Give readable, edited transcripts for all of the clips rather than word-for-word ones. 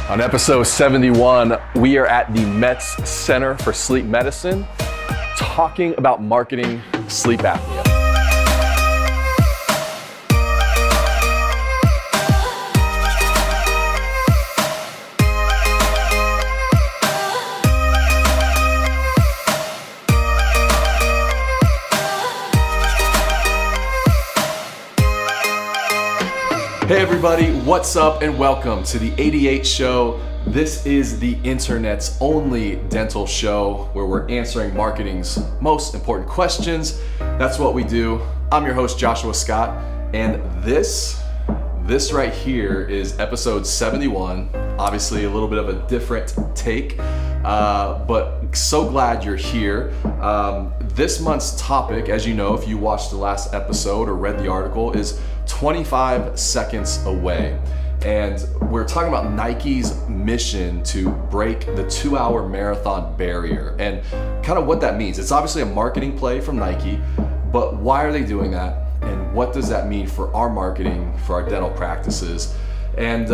On episode 71, we are at the Metz Center for Sleep Medicine talking about marketing sleep apnea. Hey everybody, what's up and welcome to the 88 Show. This is the internet's only dental show where we're answering marketing's most important questions. That's what we do. I'm your host, Joshua Scott, and this right here is episode 71. Obviously a little bit of a different take, but so glad you're here. This month's topic, as you know, if you watched the last episode or read the article, is 25 seconds away. And we're talking about Nike's mission to break the 2-hour marathon barrier and kind of what that means. It's obviously a marketing play from Nike, but why are they doing that? And what does that mean for our marketing, for our dental practices? And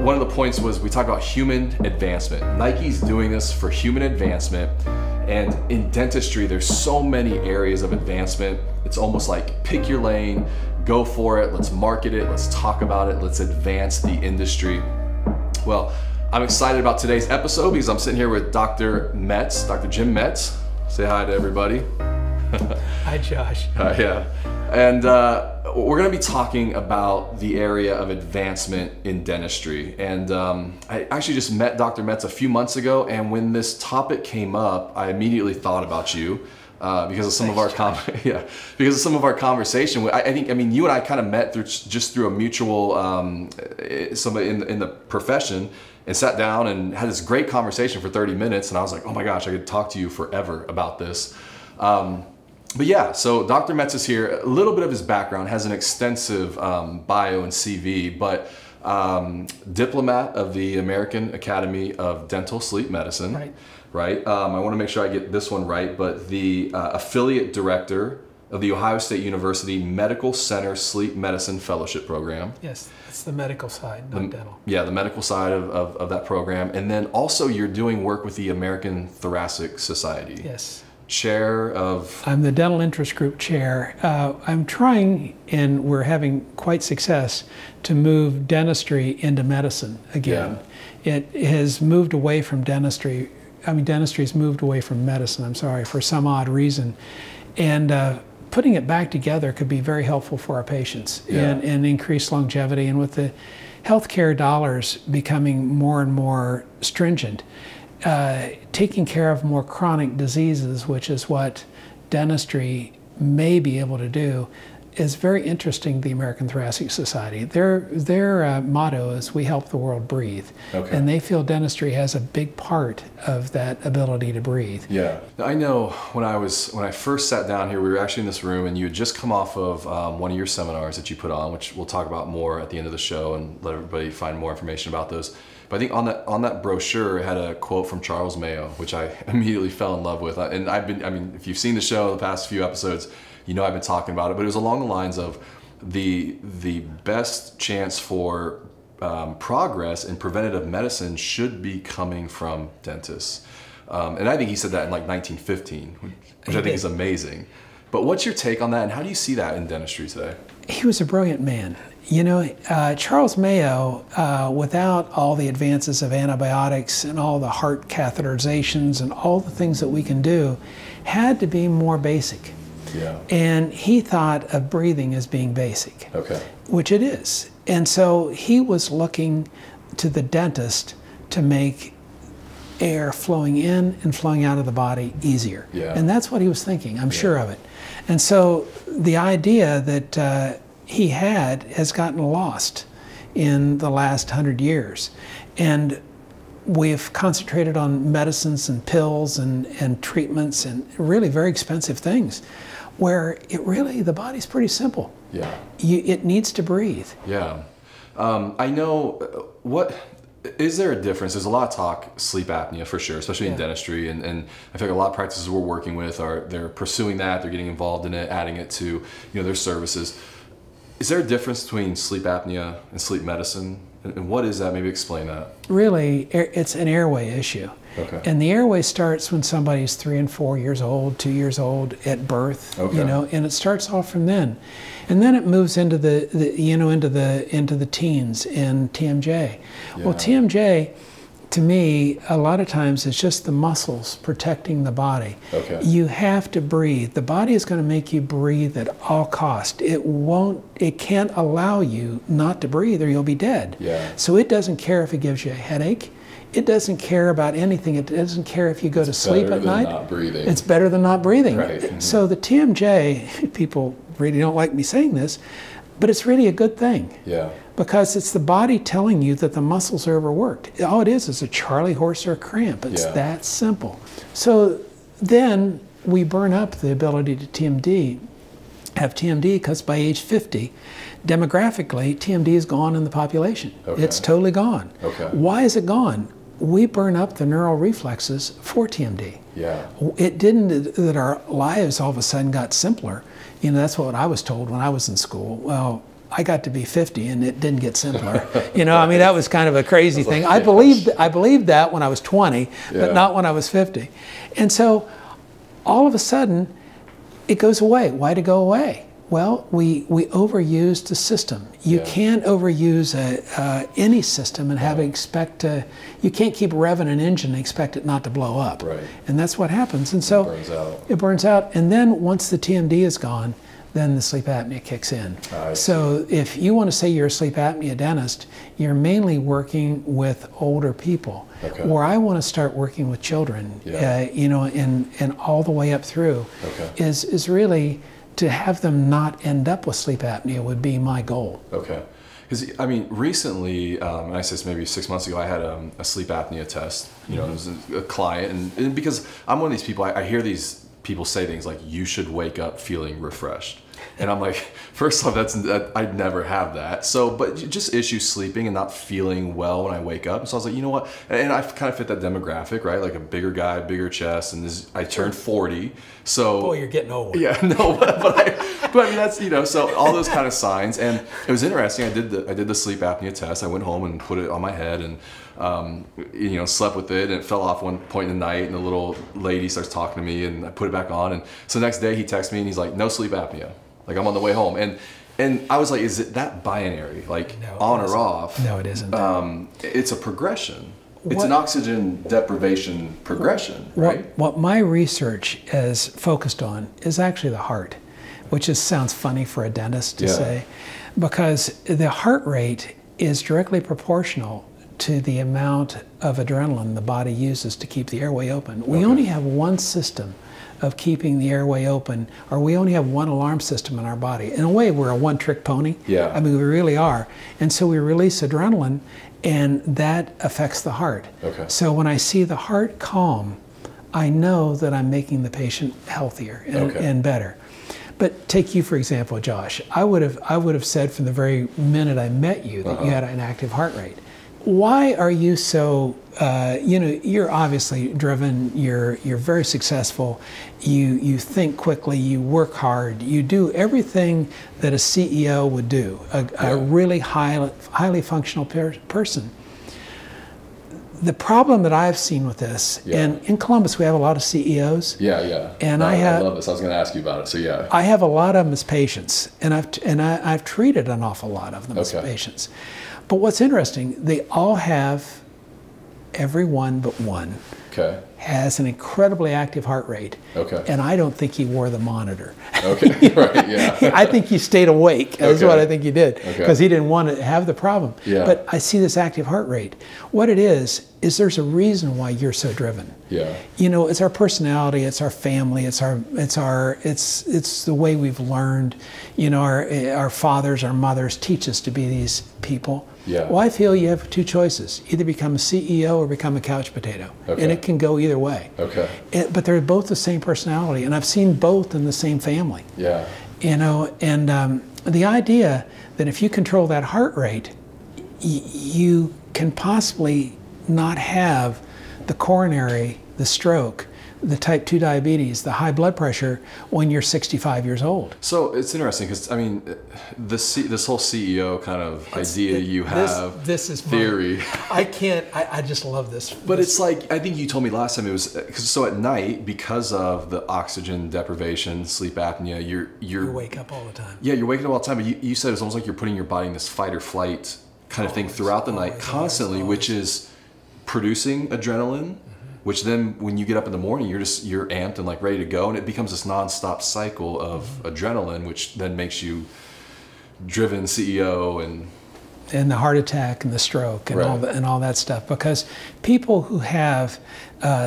one of the points was we talked about human advancement. Nike's doing this for human advancement. And in dentistry, there's so many areas of advancement. It's almost like pick your lane, go for it, let's market it, let's talk about it, let's advance the industry. Well, I'm excited about today's episode because I'm sitting here with Dr. Metz, Dr. Jim Metz. Say hi to everybody. Hi, Josh. Yeah. And we're gonna be talking about the area of advancement in dentistry. And I actually just met Dr. Metz a few months ago, and when this topic came up, I immediately thought about you. Because of some of our conversation. I mean, you and I kind of met through a mutual somebody in the profession, and sat down and had this great conversation for 30 minutes. And I was like, oh my gosh, I could talk to you forever about this. But yeah, so Dr. Metz is here. A little bit of his background, has an extensive bio and CV, but diplomat of the American Academy of Dental Sleep Medicine. Right. I want to make sure I get this one right, but the affiliate director of the Ohio State University Medical Center Sleep Medicine Fellowship Program. Yes, it's the medical side, not dental. Yeah, the medical side of that program. And then also you're doing work with the American Thoracic Society. Yes. Chair of? I'm the dental interest group chair. I'm trying, and we're having quite success, to move dentistry into medicine again. Yeah. It has moved away from dentistry. I mean, dentistry's moved away from medicine, I'm sorry, for some odd reason. And putting it back together could be very helpful for our patients and increase longevity. And with the healthcare dollars becoming more and more stringent, taking care of more chronic diseases, which is what dentistry may be able to do, is very interesting to the American Thoracic Society. Their motto is "We help the world breathe," and they feel dentistry has a big part of that ability to breathe. Yeah, I know when I first sat down here, we were actually in this room, and you had just come off of one of your seminars that you put on, which we'll talk about more at the end of the show and let everybody find more information about those. But I think on that brochure it had a quote from Charles Mayo, which I immediately fell in love with. And if you've seen the show the past few episodes, you know I've been talking about it, but it was along the lines of the best chance for progress in preventative medicine should be coming from dentists. And I think he said that in like 1915, which I think is amazing. But what's your take on that, and how do you see that in dentistry today? He was a brilliant man. You know, Charles Mayo, without all the advances of antibiotics and all the heart catheterizations and all the things that we can do, had to be more basic. Yeah. And he thought of breathing as being basic, which it is. And so he was looking to the dentist to make air flowing in and flowing out of the body easier. Yeah. And that's what he was thinking, I'm sure of it. And so the idea that he had has gotten lost in the last 100 years. And we've concentrated on medicines and pills and treatments and really very expensive things, where the body's pretty simple. Yeah. It needs to breathe. Yeah. I know, is there a difference? There's a lot of talk, sleep apnea for sure, especially in dentistry, and I feel like a lot of practices we're working with they're pursuing that, they're getting involved in it, adding it to their services. Is there a difference between sleep apnea and sleep medicine? And what is that? Maybe explain that. Really, it's an airway issue. Okay. And the airway starts when somebody's 3 and 4 years old, 2 years old at birth, Okay. and it starts off from then. And then it moves into into the teens and TMJ. Well, TMJ, to me, a lot of times it's just the muscles protecting the body. Okay. You have to breathe. The body is going to make you breathe at all cost. It can't allow you not to breathe or you'll be dead. Yeah. So it doesn't care if it gives you a headache. It doesn't care about anything. It doesn't care if you go to sleep at night. Not breathing. It's better than not breathing. Right. Mm-hmm. So the TMJ, people really don't like me saying this, but it's really a good thing. Yeah. Because it's the body telling you that the muscles are overworked. All it is a Charlie horse or a cramp. It's that simple. So then we burn up the ability to have TMD, because by age 50, demographically, TMD is gone in the population. Okay. It's totally gone. Okay. Why is it gone? We burn up the neural reflexes for TMD. Yeah. It didn't that our lives all of a sudden got simpler. That's what I was told when I was in school. Well, I got to be 50 and it didn't get simpler. That was kind of a crazy thing. I believed that when I was 20, but not when I was 50. And so all of a sudden it goes away. Why'd it go away? Well, we overused the system. You can't overuse any system and you can't keep revving an engine and expect it not to blow up. Right. And that's what happens. And so it burns out. And then once the TMD is gone, then the sleep apnea kicks in. So if you want to say you're a sleep apnea dentist, you're mainly working with older people. Okay. Where I want to start working with children, and all the way up through, is really to have them not end up with sleep apnea would be my goal. Okay. Because, recently, and I said maybe 6 months ago, I had a sleep apnea test. It was a client. And because I'm one of these people, I hear these people say things like, you should wake up feeling refreshed. And I'm like, first off, I'd never have that. So, but just issues sleeping and not feeling well when I wake up. So I was like, you know what? And I kind of fit that demographic, right? Like a bigger guy, bigger chest, and I turned 40. So, boy, you're getting old. Yeah, no, but that's so all those kind of signs. And it was interesting. I did the sleep apnea test. I went home and put it on my head and slept with it, and it fell off one point in the night, and the little lady starts talking to me, and I put it back on, and so the next day he texts me and he's like, no sleep apnea. Like, I'm on the way home, and I was like, is it that binary, like on or off? No, it isn't. It's a progression. It's an oxygen deprivation progression, right? What my research is focused on is actually the heart, which sounds funny for a dentist to say, because the heart rate is directly proportional to the amount of adrenaline the body uses to keep the airway open. We only have one system of keeping the airway open, or we only have one alarm system in our body. In a way, we're a one-trick pony. Yeah. I mean, we really are. And so we release adrenaline, and that affects the heart. Okay. So when I see the heart calm, I know that I'm making the patient healthier and better. But take you, for example, Josh. I would have said from the very minute I met you that you had an active heart rate. Why are you so, you're obviously driven, you're very successful, you think quickly, you work hard, you do everything that a CEO would do, a really highly functional person. The problem that I've seen with this, and in Columbus we have a lot of CEOs. Yeah. And I love this. I was going to ask you about it. So yeah. I have a lot of them as patients, and I've treated an awful lot of them as patients. But what's interesting, they all have, every one but one, has an incredibly active heart rate. And I don't think he wore the monitor. Right, yeah. I think he stayed awake. That's what I think he did, because he didn't want to have the problem. But I see this active heart rate. What it is there's a reason why you're so driven. It's our personality, it's our family, it's the way we've learned. Our fathers, our mothers teach us to be these people. Well, I feel you have two choices: either become a CEO or become a couch potato, and it can go either way. But they're both the same personality, and I've seen both in the same family. The idea that if you control that heart rate, you can possibly not have the coronary, the stroke, the type 2 diabetes, the high blood pressure when you're 65 years old. So it's interesting because, I mean, this whole CEO kind of idea you have, this is theory. I just love this. But it's like, I think you told me last time, it was, so at night, because of the oxygen deprivation, sleep apnea, you wake up all the time. Yeah, you're waking up all the time, but you said it's almost like you're putting your body in this fight or flight kind of thing throughout the night constantly, which is producing adrenaline, which then when you get up in the morning, you're amped and like ready to go, and it becomes this nonstop cycle of adrenaline, which then makes you driven CEO and the heart attack and the stroke and all that stuff. Because people who have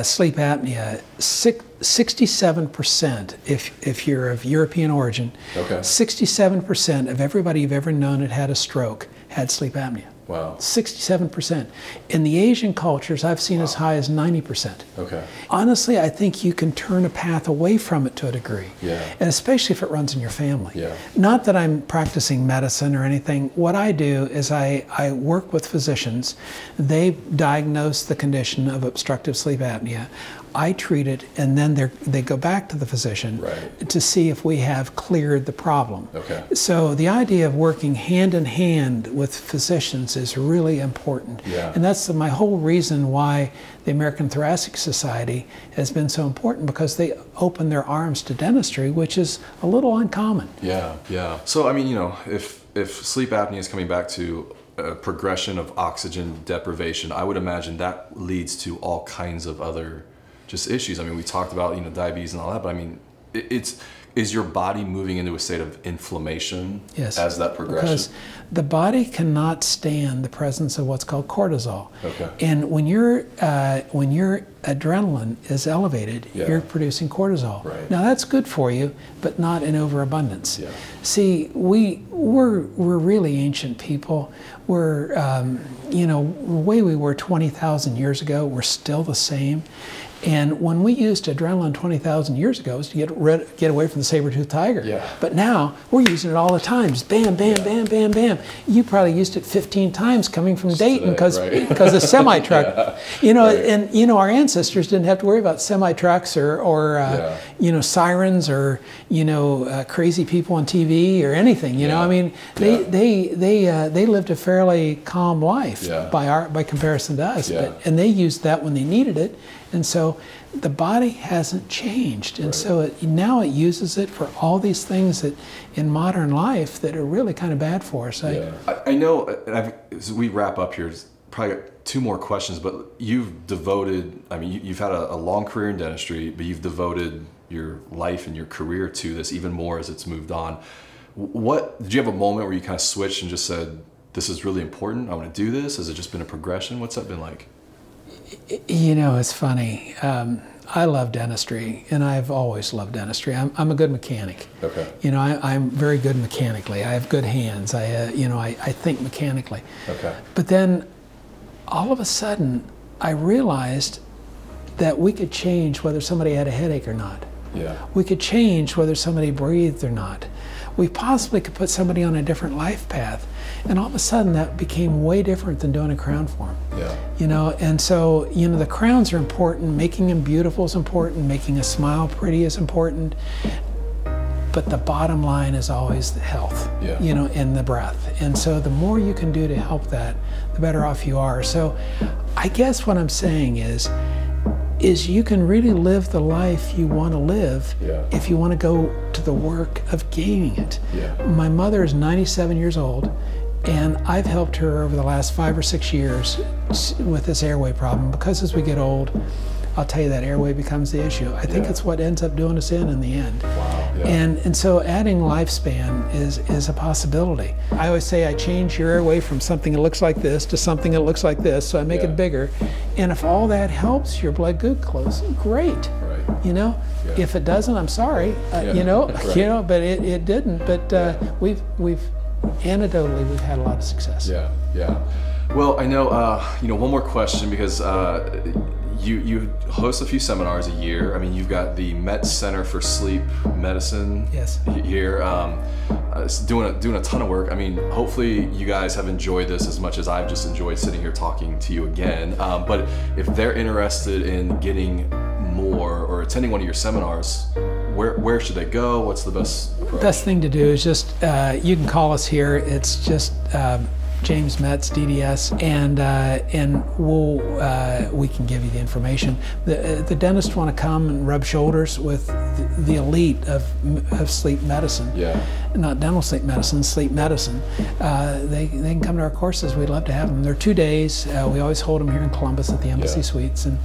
sleep apnea, 67%, if you're of European origin, 67% of everybody you've ever known that had a stroke had sleep apnea. Wow. 67%. In the Asian cultures, I've seen as high as 90%. Okay. Honestly, I think you can turn a path away from it to a degree. Yeah. And especially if it runs in your family. Yeah. Not that I'm practicing medicine or anything. What I do is I work with physicians. They diagnose the condition of obstructive sleep apnea. I treat it, and then they go back to the physician to see if we have cleared the problem. Okay. So the idea of working hand in hand with physicians is really important. Yeah. And that's my whole reason why the American Thoracic Society has been so important, because they open their arms to dentistry, which is a little uncommon. Yeah, yeah. So, I mean, you know, if sleep apnea is coming back to a progression of oxygen deprivation, I would imagine that leads to all kinds of other just issues. I mean, we talked about, you know, diabetes and all that, but I mean, is your body moving into a state of inflammation as that progression? Because the body cannot stand the presence of what's called cortisol. Okay. And when your adrenaline is elevated, you're producing cortisol. Right. Now that's good for you, but not in overabundance. Yeah. See, we're really ancient people. We're you know, the way we were 20,000 years ago, we're still the same. And when we used adrenaline 20,000 years ago, it was to get away from the saber-toothed tiger. Yeah. But now we're using it all the time. Just bam, bam, bam, bam, bam. You probably used it 15 times coming from Dayton because of semi-truck. You know, and you know, our ancestors didn't have to worry about semi-trucks or you know, sirens or, you know, crazy people on TV or anything. You know, I mean, they lived a fairly calm life by comparison to us. And they used that when they needed it. And so the body hasn't changed. And so now it uses it for all these things that in modern life that are really kind of bad for us. I know, as we wrap up here, probably got two more questions, but you've devoted, I mean, you've had a long career in dentistry, but you've devoted your life and your career to this even more as it's moved on. Did you have a moment where you kind of switched and just said, this is really important, I want to do this? Has it just been a progression? What's that been like? You know, it's funny. I love dentistry, and I've always loved dentistry. I'm a good mechanic. Okay. You know, I'm very good mechanically. I have good hands. You know, I think mechanically. Okay. But then, all of a sudden, I realized that we could change whether somebody had a headache or not. Yeah. We could change whether somebody breathed or not. We possibly could put somebody on a different life path. And all of a sudden that became way different than doing a crown form. Yeah. You know, and so, you know, the crowns are important, making them beautiful is important, making a smile pretty is important. But the bottom line is always the health, you know, and the breath. And so the more you can do to help that, the better off you are. So I guess what I'm saying is you can really live the life you want to live if you want to go to the work of gaining it. My mother is 97 years old, and I've helped her over the last 5 or 6 years with this airway problem, because as we get old, I'll tell you that airway becomes the issue. I think it's what ends up doing us in the end. Wow. Yeah. And so adding lifespan is a possibility. I always say I change your airway from something that looks like this to something that looks like this, so I make it bigger. And if all that helps your blood glucose, great. You know, if it doesn't, I'm sorry. You know, you know, but it didn't. But anecdotally, we've had a lot of success. Yeah, yeah. Well, I know, you know, one more question, because you host a few seminars a year. I mean, you've got the Met Center for Sleep Medicine here, doing a ton of work. I mean, hopefully you guys have enjoyed this as much as I've just enjoyed sitting here talking to you again. But if they're interested in getting more or attending one of your seminars, where should they go? What's the best approach? Best thing to do is just, you can call us here. It's just James Metz, DDS, and we can give you the information. The dentists want to come and rub shoulders with the elite of sleep medicine. Yeah. Not dental sleep medicine, sleep medicine. They can come to our courses. We'd love to have them. They're 2 days. We always hold them here in Columbus at the Embassy Suites, and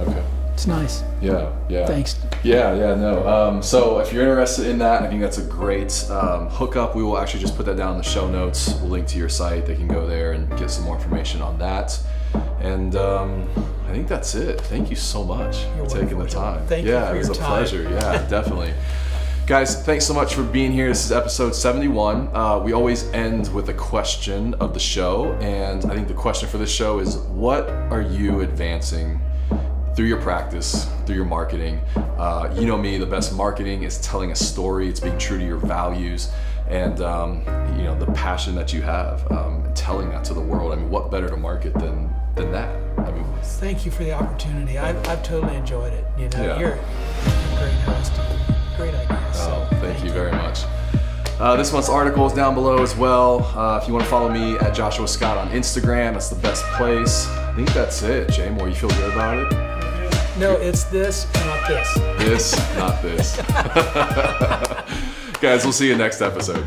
it's nice. Yeah. Thanks. No. So if you're interested in that, I think that's a great hookup. We will actually just put that down in the show notes. We'll link to your site. They can go there and get some more information on that. And I think that's it. Thank you so much for taking the time. Thank you for your time. Yeah, it was a pleasure. Yeah, definitely. Guys, thanks so much for being here. This is episode 71. We always end with a question of the show, and I think the question for this show is, what are you advancing through your practice, through your marketing? You know me, the best marketing is telling a story. It's being true to your values and the passion that you have, and telling that to the world. I mean, what better to market than that? I mean, thank you for the opportunity. I've totally enjoyed it. You're a great host. Great idea. So thank you very much. This month's article is down below as well. If you want to follow me at Joshua Scott on Instagram, that's the best place. I think that's it. Jay Moore, you feel good about it? No, it's this, not this. This, not this. Guys, we'll see you next episode.